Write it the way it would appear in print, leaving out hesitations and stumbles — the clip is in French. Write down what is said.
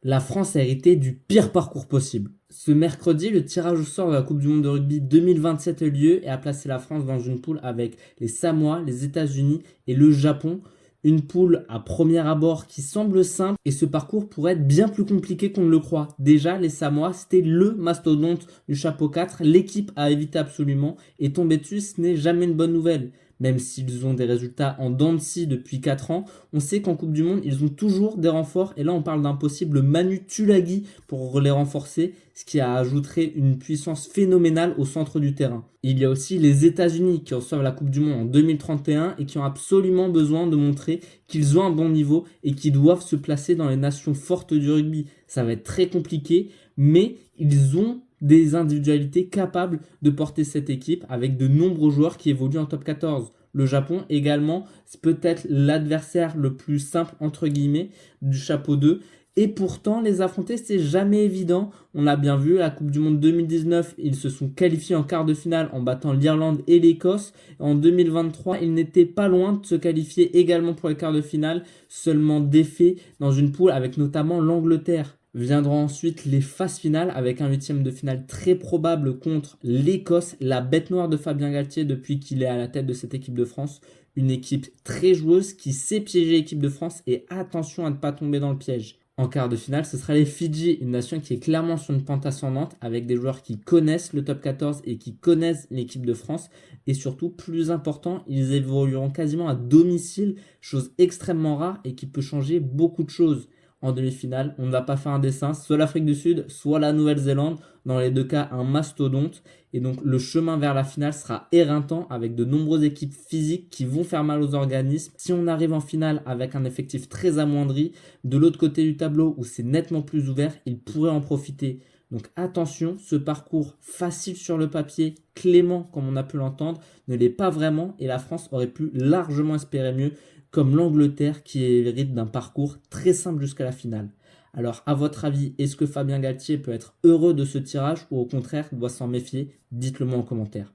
La France a hérité du pire parcours possible. Ce mercredi, le tirage au sort de la Coupe du monde de rugby 2027 a eu lieu et a placé la France dans une poule avec les Samoa, les États-Unis et le Japon. Une poule à premier abord qui semble simple et ce parcours pourrait être bien plus compliqué qu'on ne le croit. Déjà, les Samoa, c'était le mastodonte du chapeau 4, l'équipe à éviter absolument et tomber dessus, ce n'est jamais une bonne nouvelle. Même s'ils ont des résultats en dents de scie depuis 4 ans, on sait qu'en Coupe du Monde, ils ont toujours des renforts. Et là, on parle d'un possible Manu Tulagi pour les renforcer, ce qui ajouterait une puissance phénoménale au centre du terrain. Il y a aussi les États-Unis qui reçoivent la Coupe du Monde en 2031 et qui ont absolument besoin de montrer qu'ils ont un bon niveau et qu'ils doivent se placer dans les nations fortes du rugby. Ça va être très compliqué, mais ils ont des individualités capables de porter cette équipe avec de nombreux joueurs qui évoluent en top 14. Le Japon également, c'est peut-être l'adversaire le plus simple entre guillemets du chapeau 2. Et pourtant, les affronter, c'est jamais évident. On l'a bien vu, à la Coupe du Monde 2019, ils se sont qualifiés en quart de finale en battant l'Irlande et l'Écosse. En 2023, ils n'étaient pas loin de se qualifier également pour les quarts de finale, seulement défaits dans une poule avec notamment l'Angleterre. Viendront ensuite les phases finales avec un huitième de finale très probable contre l'Écosse, la bête noire de Fabien Galtier depuis qu'il est à la tête de cette équipe de France. Une équipe très joueuse qui sait piéger l'équipe de France et attention à ne pas tomber dans le piège. En quart de finale, ce sera les Fidji, une nation qui est clairement sur une pente ascendante avec des joueurs qui connaissent le top 14 et qui connaissent l'équipe de France. Et surtout, plus important, ils évolueront quasiment à domicile, chose extrêmement rare et qui peut changer beaucoup de choses. En demi-finale, on ne va pas faire un dessin, soit l'Afrique du Sud, soit la Nouvelle-Zélande. Dans les deux cas, un mastodonte. Et donc, le chemin vers la finale sera éreintant avec de nombreuses équipes physiques qui vont faire mal aux organismes. Si on arrive en finale avec un effectif très amoindri, de l'autre côté du tableau où c'est nettement plus ouvert, ils pourraient en profiter. Donc attention, ce parcours facile sur le papier, clément comme on a pu l'entendre, ne l'est pas vraiment et la France aurait pu largement espérer mieux, comme l'Angleterre qui hérite d'un parcours très simple jusqu'à la finale. Alors à votre avis, est-ce que Fabien Galtier peut être heureux de ce tirage ou au contraire doit s'en méfier? Dites-le moi en commentaire.